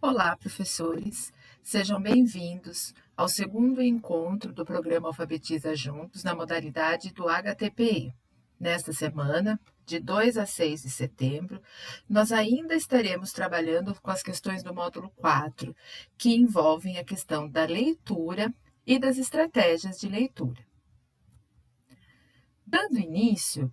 Olá, professores! Sejam bem-vindos ao segundo encontro do programa Alfabetiza Juntos na modalidade do HTPE. Nesta semana, de 2 a 6 de setembro, nós ainda estaremos trabalhando com as questões do módulo 4, que envolvem a questão da leitura e das estratégias de leitura. Dando início,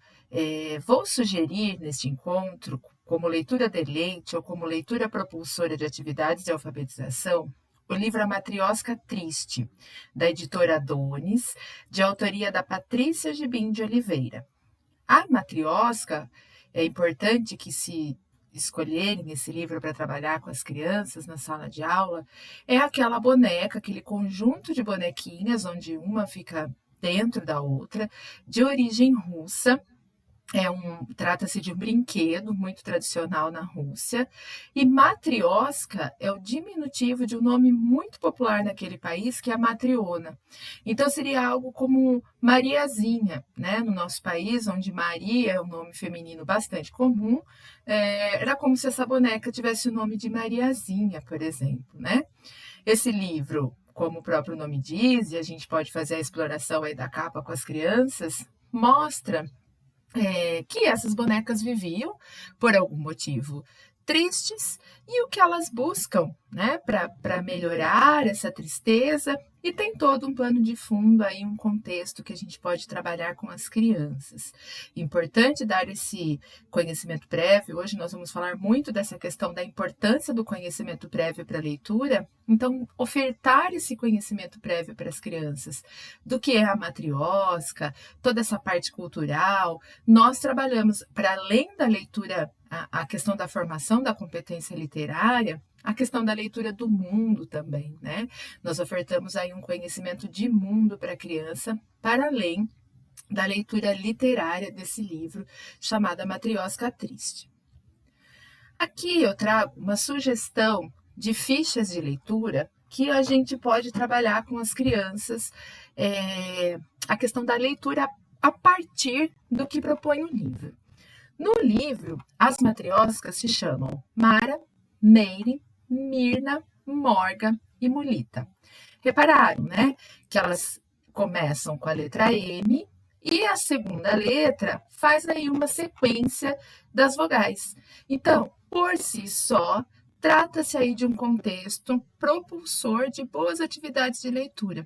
vou sugerir neste encontro, como leitura de leite ou como leitura propulsora de atividades de alfabetização, o livro A Matrioska Triste, da editora Adonis, de autoria da Patrícia Gibim de Oliveira. A Matrioska, é importante que se escolherem esse livro para trabalhar com as crianças na sala de aula, é aquela boneca, aquele conjunto de bonequinhas, onde uma fica dentro da outra, de origem russa. Trata-se de um brinquedo muito tradicional na Rússia, e matrioska é o diminutivo de um nome muito popular naquele país, que é a matriona. Então, seria algo como Mariazinha, né? No nosso país, onde Maria é um nome feminino bastante comum, era como se essa boneca tivesse o nome de Mariazinha, por exemplo, né? Esse livro, como o próprio nome diz, e a gente pode fazer a exploração aí da capa com as crianças, mostra que essas bonecas viviam, por algum motivo, tristes, e o que elas buscam, né, para melhorar essa tristeza, e tem todo um pano de fundo aí, um contexto que a gente pode trabalhar com as crianças. Importante dar esse conhecimento prévio. Hoje nós vamos falar muito dessa questão da importância do conhecimento prévio para a leitura, então ofertar esse conhecimento prévio para as crianças do que é a matrioska, toda essa parte cultural. Nós trabalhamos, para além da leitura, a questão da formação da competência literária, a questão da leitura do mundo também, né? Nós ofertamos aí um conhecimento de mundo para a criança, para além da leitura literária desse livro, chamado A Matrioska Triste. Aqui eu trago uma sugestão de fichas de leitura que a gente pode trabalhar com as crianças, a questão da leitura a partir do que propõe o livro. No livro, as matrioscas se chamam Mara, Meire, Mirna, Morga e Mulita. Repararam, né, que elas começam com a letra M e a segunda letra faz aí uma sequência das vogais. Então, por si só, trata-se aí de um contexto propulsor de boas atividades de leitura.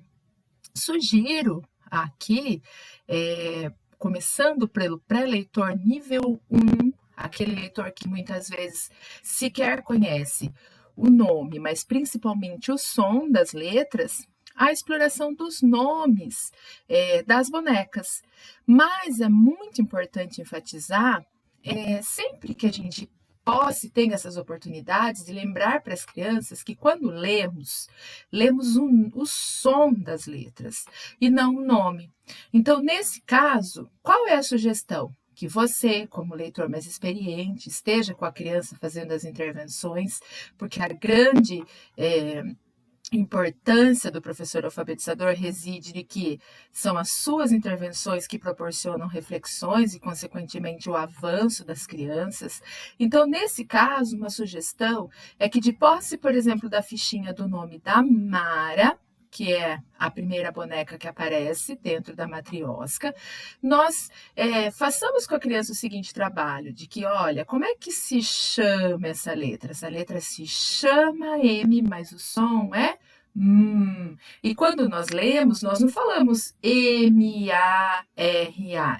Sugiro aqui, começando pelo pré-leitor nível 1, aquele leitor que muitas vezes sequer conhece o nome, mas principalmente o som das letras, a exploração dos nomes das bonecas. Mas é muito importante enfatizar, sempre que a gente possa e tenha essas oportunidades, de lembrar para as crianças que quando lemos o som das letras e não o nome. Então, nesse caso, qual é a sugestão? Que você, como leitor mais experiente, esteja com a criança fazendo as intervenções, porque a grande importância do professor alfabetizador reside em que são as suas intervenções que proporcionam reflexões e, consequentemente, o avanço das crianças. Então, nesse caso, uma sugestão é que, de posse, por exemplo, da fichinha do nome da Mara, que é a primeira boneca que aparece dentro da matrioska, nós façamos com a criança o seguinte trabalho, de que, olha, como é que se chama essa letra? Essa letra se chama M, mas o som é E quando nós lemos, nós não falamos M-A-R-A.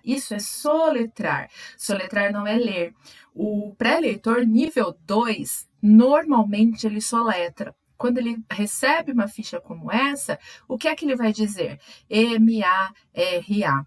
Isso é soletrar. Soletrar não é ler. O pré-leitor nível 2, normalmente ele soletra. Quando ele recebe uma ficha como essa, o que é que ele vai dizer? M-A-R-A.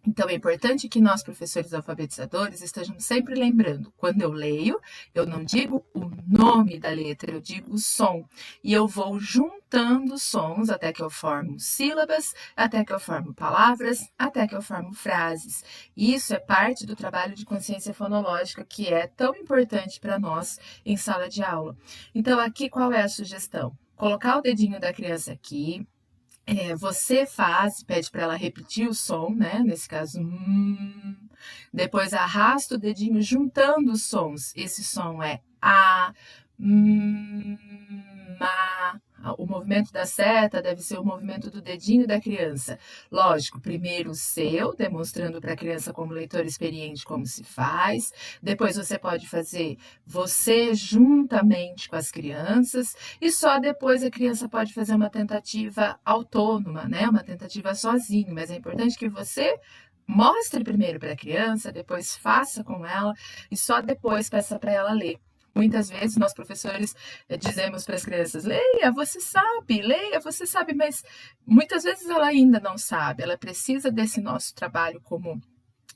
Então, é importante que nós, professores alfabetizadores, estejamos sempre lembrando, quando eu leio, eu não digo o nome da letra, eu digo o som. E eu vou juntando sons até que eu formo sílabas, até que eu formo palavras, até que eu formo frases. E isso é parte do trabalho de consciência fonológica, que é tão importante para nós em sala de aula. Então, aqui qual é a sugestão? Colocar o dedinho da criança aqui. Você pede para ela repetir o som, né? Nesse caso, Depois arrasta o dedinho juntando os sons. Esse som é A, movimento da seta deve ser o movimento do dedinho da criança. Lógico, primeiro o seu, demonstrando para a criança como leitor experiente como se faz. Depois você pode fazer você juntamente com as crianças. E só depois a criança pode fazer uma tentativa autônoma, né? Uma tentativa sozinho. Mas é importante que você mostre primeiro para a criança, depois faça com ela e só depois peça para ela ler. Muitas vezes nós professores dizemos para as crianças, leia, você sabe, mas muitas vezes ela ainda não sabe, ela precisa desse nosso trabalho como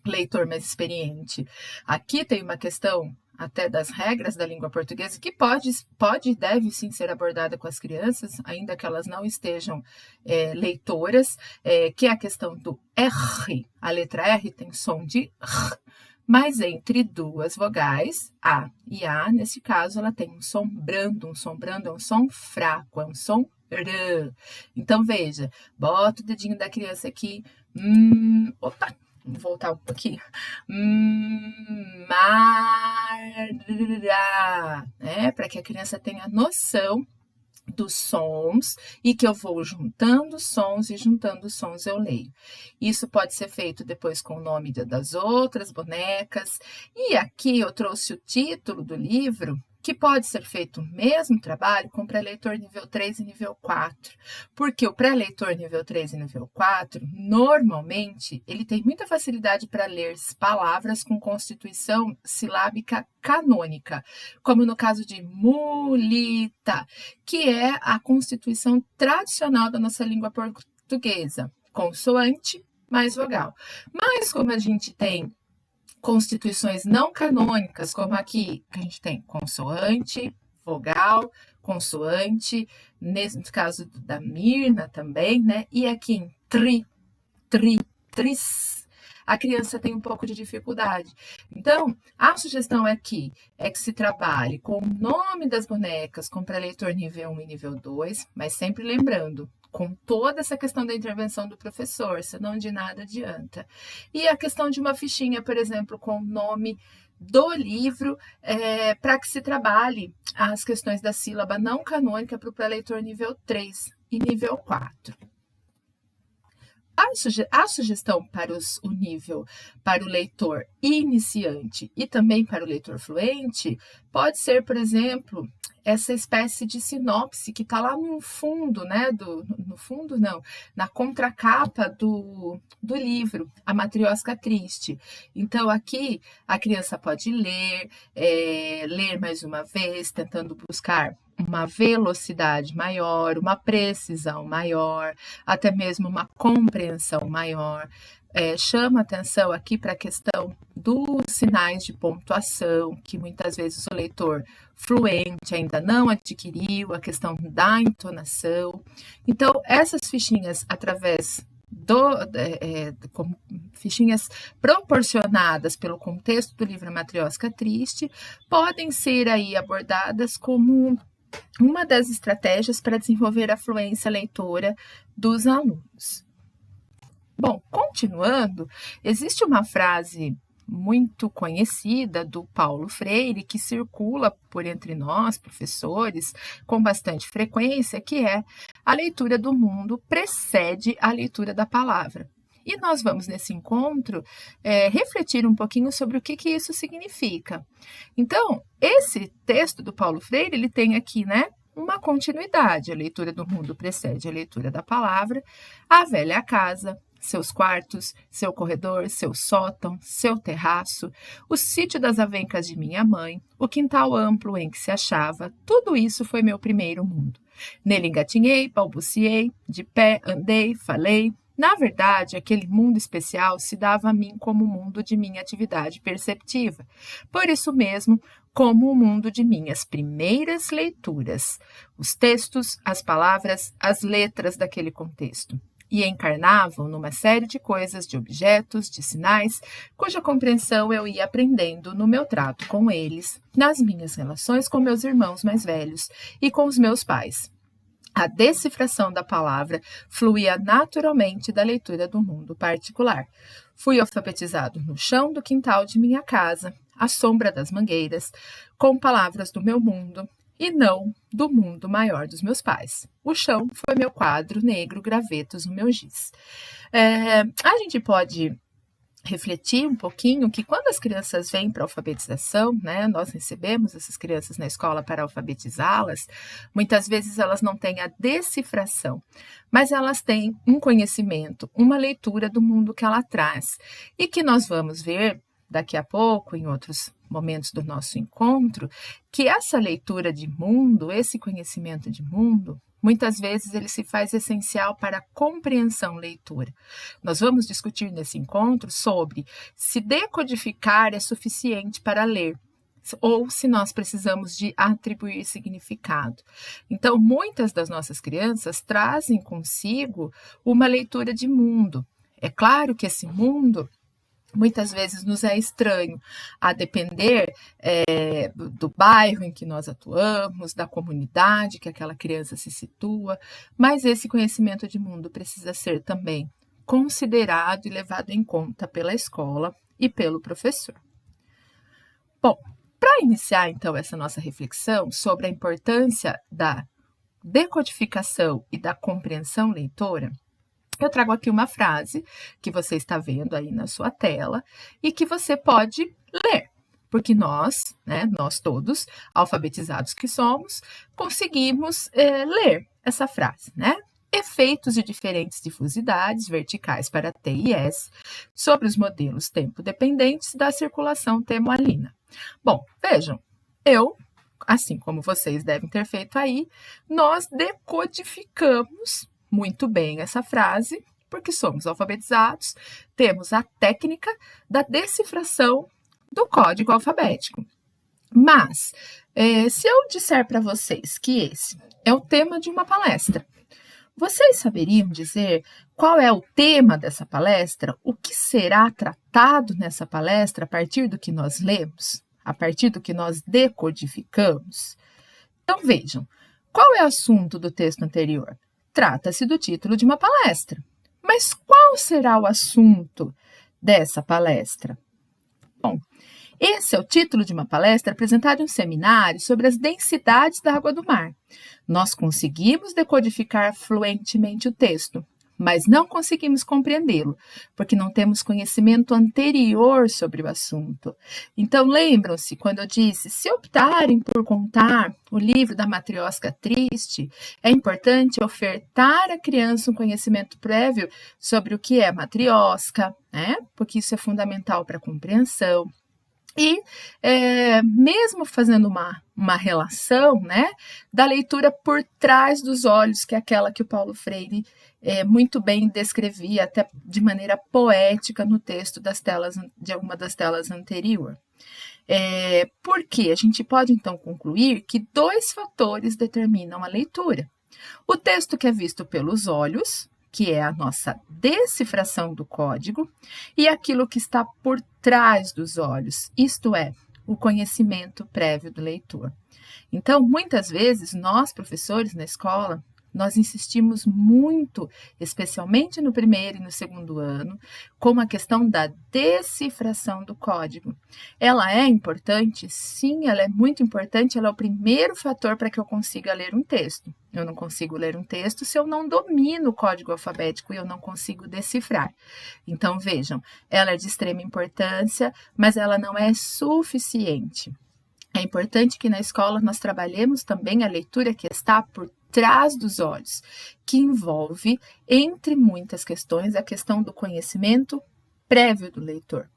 leitor mais experiente. Aqui tem uma questão até das regras da língua portuguesa que pode e deve sim ser abordada com as crianças, ainda que elas não estejam leitoras, que é a questão do R. A letra R tem som de R, mas entre duas vogais, A e A, nesse caso, ela tem um som brando. Um som brando é um som fraco, é um som R. Então, veja, bota o dedinho da criança aqui. Opa! Vamos voltar um pouquinho. Né? Para que a criança tenha noção dos sons e que eu vou juntando sons e juntando sons eu leio. Isso pode ser feito depois com o nome das outras bonecas. E aqui eu trouxe o título do livro, que pode ser feito o mesmo trabalho com pré-leitor nível 3 e nível 4. Porque o pré-leitor nível 3 e nível 4, normalmente, ele tem muita facilidade para ler palavras com constituição silábica canônica, como no caso de mulita, que é a constituição tradicional da nossa língua portuguesa, consoante mais vogal. Mas como a gente tem constituições não canônicas, como aqui, que a gente tem consoante, vogal, consoante, nesse caso da Mirna também, né? E aqui em tris, a criança tem um pouco de dificuldade. Então, a sugestão aqui é que se trabalhe com o nome das bonecas, com pré-leitor nível 1 e nível 2, mas sempre lembrando, com toda essa questão da intervenção do professor, senão de nada adianta. E a questão de uma fichinha, por exemplo, com o nome do livro, para que se trabalhe as questões da sílaba não canônica para o pré-leitor nível 3 e nível 4. A sugestão para para o leitor iniciante e também para o leitor fluente pode ser, por exemplo, essa espécie de sinopse que está lá no fundo, né? No fundo, não, na contracapa do livro, A Matrioska Triste. Então, aqui a criança pode ler mais uma vez, tentando buscar uma velocidade maior, uma precisão maior, até mesmo uma compreensão maior. Chama atenção aqui para a questão dos sinais de pontuação, que muitas vezes o leitor fluente ainda não adquiriu, a questão da entonação. Então, essas fichinhas, através como fichinhas proporcionadas pelo contexto do livro Matrioska Triste, podem ser aí abordadas como uma das estratégias para desenvolver a fluência leitora dos alunos. Bom, continuando, existe uma frase muito conhecida do Paulo Freire que circula por entre nós, professores, com bastante frequência, que é: a leitura do mundo precede a leitura da palavra. E nós vamos, nesse encontro, refletir um pouquinho sobre o que isso significa. Então, esse texto do Paulo Freire, ele tem aqui, né, uma continuidade. A leitura do mundo precede a leitura da palavra. A velha casa, seus quartos, seu corredor, seu sótão, seu terraço, o sítio das avencas de minha mãe, o quintal amplo em que se achava, tudo isso foi meu primeiro mundo. Nele engatinhei, balbuciei, de pé, andei, falei. Na verdade, aquele mundo especial se dava a mim como o mundo de minha atividade perceptiva. Por isso mesmo, como o mundo de minhas primeiras leituras, os textos, as palavras, as letras daquele contexto. E encarnavam numa série de coisas, de objetos, de sinais, cuja compreensão eu ia aprendendo no meu trato com eles, nas minhas relações com meus irmãos mais velhos e com os meus pais. A decifração da palavra fluía naturalmente da leitura do mundo particular. Fui alfabetizado no chão do quintal de minha casa, à sombra das mangueiras, com palavras do meu mundo, e não do mundo maior dos meus pais. O chão foi meu quadro negro, gravetos no meu giz. A gente pode refletir um pouquinho que quando as crianças vêm para a alfabetização, né, nós recebemos essas crianças na escola para alfabetizá-las, muitas vezes elas não têm a decifração, mas elas têm um conhecimento, uma leitura do mundo que ela traz e que nós vamos ver daqui a pouco, em outros momentos do nosso encontro, que essa leitura de mundo, esse conhecimento de mundo, muitas vezes ele se faz essencial para a compreensão leitura. Nós vamos discutir nesse encontro sobre se decodificar é suficiente para ler, ou se nós precisamos de atribuir significado. Então, muitas das nossas crianças trazem consigo uma leitura de mundo. É claro que esse mundo muitas vezes nos é estranho, a depender do bairro em que nós atuamos, da comunidade que aquela criança se situa, mas esse conhecimento de mundo precisa ser também considerado e levado em conta pela escola e pelo professor. Bom, para iniciar então essa nossa reflexão sobre a importância da decodificação e da compreensão leitora, eu trago aqui uma frase que você está vendo aí na sua tela e que você pode ler, porque nós todos, alfabetizados que somos, conseguimos ler essa frase, né? Efeitos de diferentes difusidades verticais para T e S sobre os modelos tempo-dependentes da circulação T-moalina. Bom, vejam, assim como vocês devem ter feito aí, nós decodificamos muito bem essa frase, porque somos alfabetizados, temos a técnica da decifração do código alfabético. Mas, se eu disser para vocês que esse é o tema de uma palestra, vocês saberiam dizer qual é o tema dessa palestra? O que será tratado nessa palestra a partir do que nós lemos? A partir do que nós decodificamos? Então, vejam, qual é o assunto do texto anterior? Trata-se do título de uma palestra. Mas qual será o assunto dessa palestra? Bom, esse é o título de uma palestra apresentada em um seminário sobre as densidades da água do mar. Nós conseguimos decodificar fluentemente o texto, mas não conseguimos compreendê-lo, porque não temos conhecimento anterior sobre o assunto. Então, lembram-se quando eu disse, se optarem por contar o livro da Matrioska Triste, é importante ofertar à criança um conhecimento prévio sobre o que é matrioska, né? Porque isso é fundamental para a compreensão. E mesmo fazendo uma relação, né, da leitura por trás dos olhos, que é aquela que o Paulo Freire muito bem descrevia, até de maneira poética no texto de uma das telas anterior. Porque a gente pode então concluir que 2 fatores determinam a leitura. O texto que é visto pelos olhos, que é a nossa decifração do código, e aquilo que está por trás dos olhos, isto é, o conhecimento prévio do leitor. Então, muitas vezes, nós, professores na escola, nós insistimos muito, especialmente no primeiro e no segundo ano, com a questão da decifração do código. Ela é importante? Sim, ela é muito importante, ela é o primeiro fator para que eu consiga ler um texto. Eu não consigo ler um texto se eu não domino o código alfabético e eu não consigo decifrar. Então, vejam, ela é de extrema importância, mas ela não é suficiente. É importante que na escola nós trabalhemos também a leitura que está por trás dos olhos, que envolve, entre muitas questões, a questão do conhecimento prévio do leitor.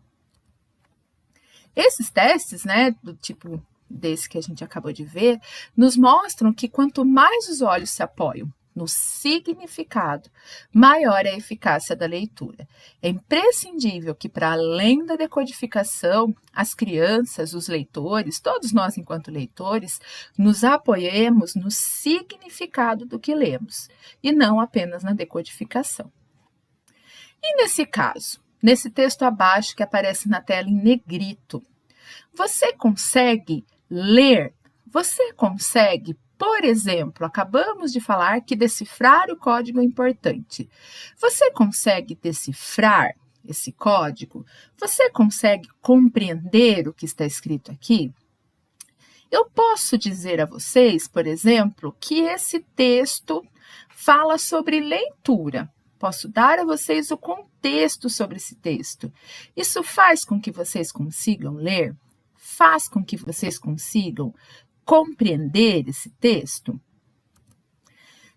Esses testes, né, do tipo desse que a gente acabou de ver, nos mostram que quanto mais os olhos se apoiam no significado, maior é a eficácia da leitura. É imprescindível que, para além da decodificação, as crianças, os leitores, todos nós enquanto leitores, nos apoiemos no significado do que lemos, e não apenas na decodificação. E nesse caso, nesse texto abaixo que aparece na tela em negrito, você consegue ler? Você consegue, por exemplo, acabamos de falar que decifrar o código é importante. Você consegue decifrar esse código? Você consegue compreender o que está escrito aqui? Eu posso dizer a vocês, por exemplo, que esse texto fala sobre leitura. Posso dar a vocês o contexto sobre esse texto. Isso faz com que vocês consigam ler? Faz com que vocês consigam compreender esse texto?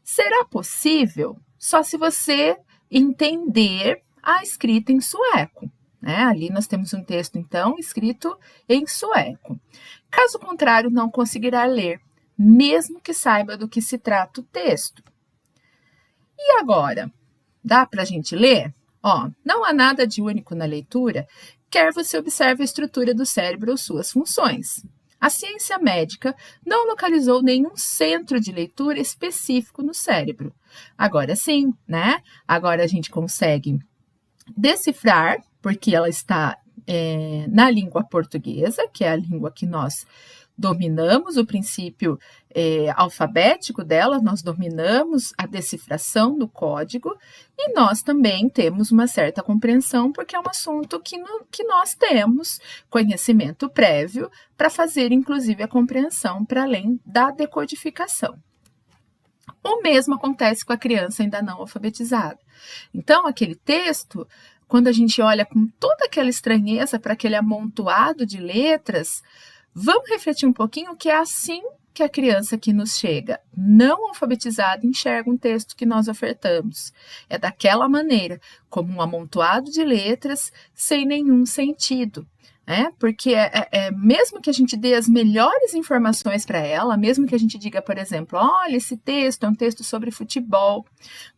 Será possível só se você entender a escrita em sueco. Ali nós temos um texto, então, escrito em sueco. Caso contrário, não conseguirá ler, mesmo que saiba do que se trata o texto. E agora? Dá para a gente ler? Não há nada de único na leitura, quer você observe a estrutura do cérebro ou suas funções. A ciência médica não localizou nenhum centro de leitura específico no cérebro. Agora sim, Agora a gente consegue decifrar, porque ela está na língua portuguesa, que é a língua que nós dominamos, o princípio alfabético dela, nós dominamos a decifração do código e nós também temos uma certa compreensão, porque é um assunto que nós temos conhecimento prévio para fazer, inclusive, a compreensão para além da decodificação. O mesmo acontece com a criança ainda não alfabetizada. Então, aquele texto, quando a gente olha com toda aquela estranheza para aquele amontoado de letras, vamos refletir um pouquinho que é assim que a criança que nos chega não alfabetizada enxerga um texto que nós ofertamos. É daquela maneira, como um amontoado de letras sem nenhum sentido. Porque mesmo que a gente dê as melhores informações para ela, mesmo que a gente diga, por exemplo, olha, esse texto é um texto sobre futebol,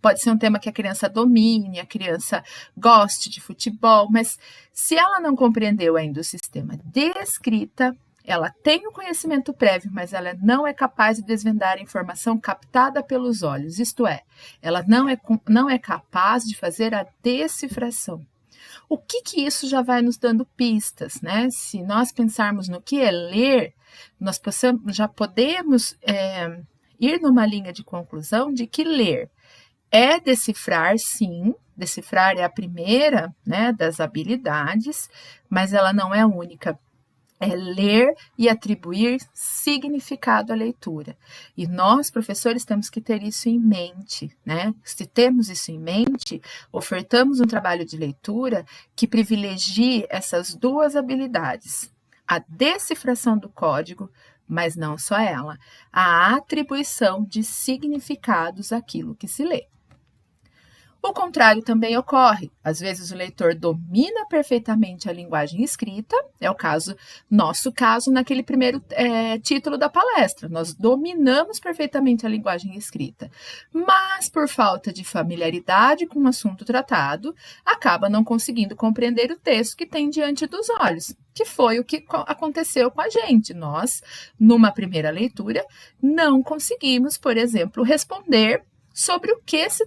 pode ser um tema que a criança domine, a criança goste de futebol, mas se ela não compreendeu ainda o sistema de escrita, ela tem o conhecimento prévio, mas ela não é capaz de desvendar a informação captada pelos olhos, isto é, ela não é capaz de fazer a decifração. O que isso já vai nos dando pistas, Se nós pensarmos no que é ler, nós já podemos ir numa linha de conclusão de que ler é decifrar, sim, decifrar é a primeira das habilidades, mas ela não é a única. É ler e atribuir significado à leitura. E nós, professores, temos que ter isso em mente, Se temos isso em mente, ofertamos um trabalho de leitura que privilegie essas duas habilidades. A decifração do código, mas não só ela, a atribuição de significados àquilo que se lê. O contrário também ocorre. Às vezes o leitor domina perfeitamente a linguagem escrita, é o nosso caso naquele primeiro título da palestra. Nós dominamos perfeitamente a linguagem escrita, mas por falta de familiaridade com o assunto tratado, acaba não conseguindo compreender o texto que tem diante dos olhos, que foi o que aconteceu com a gente. Nós, numa primeira leitura, não conseguimos, por exemplo, responder sobre o que se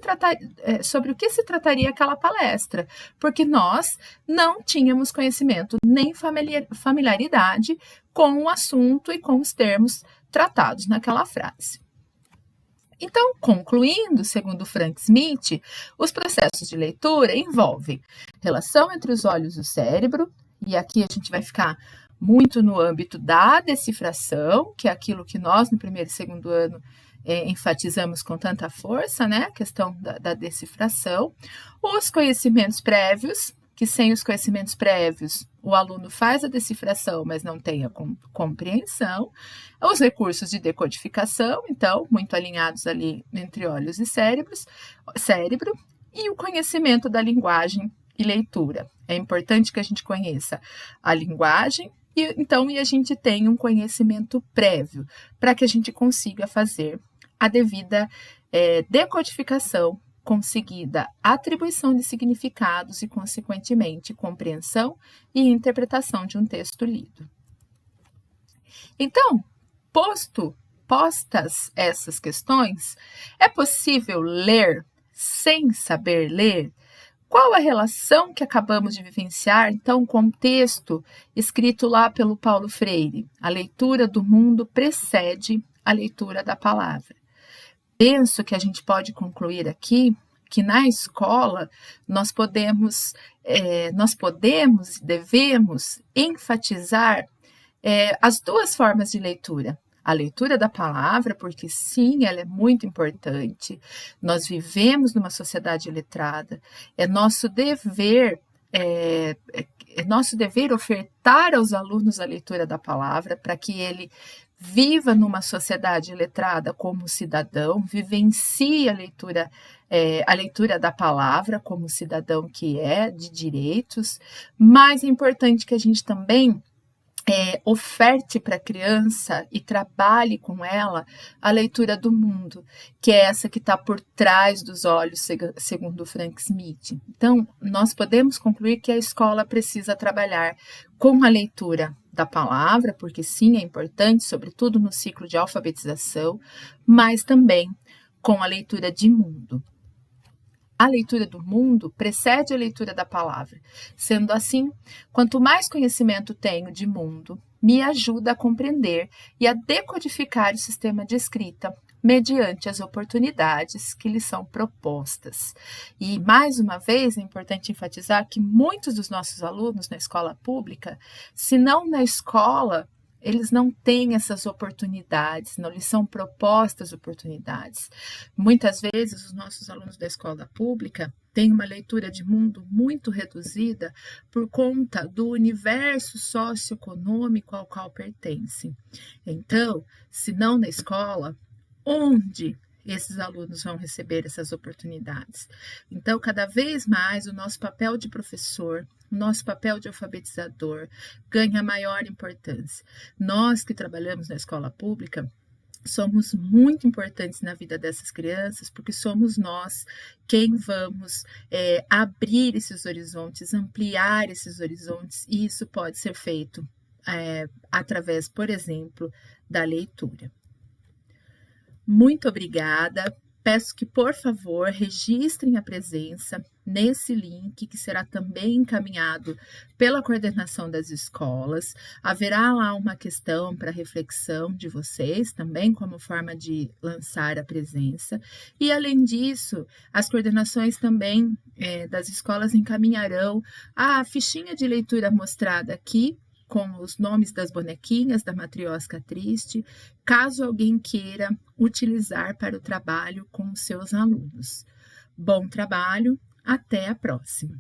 trataria aquela palestra, porque nós não tínhamos conhecimento nem familiaridade com o assunto e com os termos tratados naquela frase. Então, concluindo, segundo Frank Smith, os processos de leitura envolvem relação entre os olhos e o cérebro, e aqui a gente vai ficar muito no âmbito da decifração, que é aquilo que nós no primeiro e segundo ano enfatizamos com tanta força, a questão da decifração, os conhecimentos prévios, que sem os conhecimentos prévios o aluno faz a decifração, mas não tem a compreensão, os recursos de decodificação, então, muito alinhados ali entre olhos e cérebro, e o conhecimento da linguagem e leitura. É importante que a gente conheça a linguagem e a gente tenha um conhecimento prévio para que a gente consiga fazer a devida decodificação, conseguida atribuição de significados e, consequentemente, compreensão e interpretação de um texto lido. Então, postas essas questões, é possível ler sem saber ler? Qual a relação que acabamos de vivenciar, então, com o texto escrito lá pelo Paulo Freire? A leitura do mundo precede a leitura da palavra. Penso que a gente pode concluir aqui que na escola nós podemos e devemos enfatizar As duas formas de leitura. A leitura da palavra, porque sim, ela é muito importante. Nós vivemos numa sociedade letrada. É nosso dever é nosso dever ofertar aos alunos a leitura da palavra para que ele viva numa sociedade letrada como cidadão, vivencie a leitura da palavra como cidadão que é, de direitos, mas é importante que a gente também oferte para a criança e trabalhe com ela a leitura do mundo, que é essa que está por trás dos olhos, segundo Frank Smith. Então, nós podemos concluir que a escola precisa trabalhar com a leitura da palavra, porque sim, é importante, sobretudo no ciclo de alfabetização, mas também com a leitura de mundo. A leitura do mundo precede a leitura da palavra. Sendo assim, quanto mais conhecimento tenho de mundo, me ajuda a compreender e a decodificar o sistema de escrita mediante as oportunidades que lhe são propostas. E, mais uma vez, é importante enfatizar que muitos dos nossos alunos na escola pública, se não na escola, eles não têm essas oportunidades, não lhes são propostas oportunidades. Muitas vezes, os nossos alunos da escola pública têm uma leitura de mundo muito reduzida por conta do universo socioeconômico ao qual pertencem. Então, se não na escola, onde esses alunos vão receber essas oportunidades? Então, cada vez mais, o nosso papel de professor, o nosso papel de alfabetizador ganha maior importância. Nós que trabalhamos na escola pública, somos muito importantes na vida dessas crianças, porque somos nós quem vamos abrir esses horizontes, ampliar esses horizontes, e isso pode ser feito através, por exemplo, da leitura. Muito obrigada. Peço que, por favor, registrem a presença nesse link, que será também encaminhado pela coordenação das escolas. Haverá lá uma questão para reflexão de vocês, também como forma de lançar a presença. E, além disso, as coordenações também das escolas encaminharão a fichinha de leitura mostrada aqui, com os nomes das bonequinhas da Matrioska Triste, caso alguém queira utilizar para o trabalho com os seus alunos. Bom trabalho, até a próxima!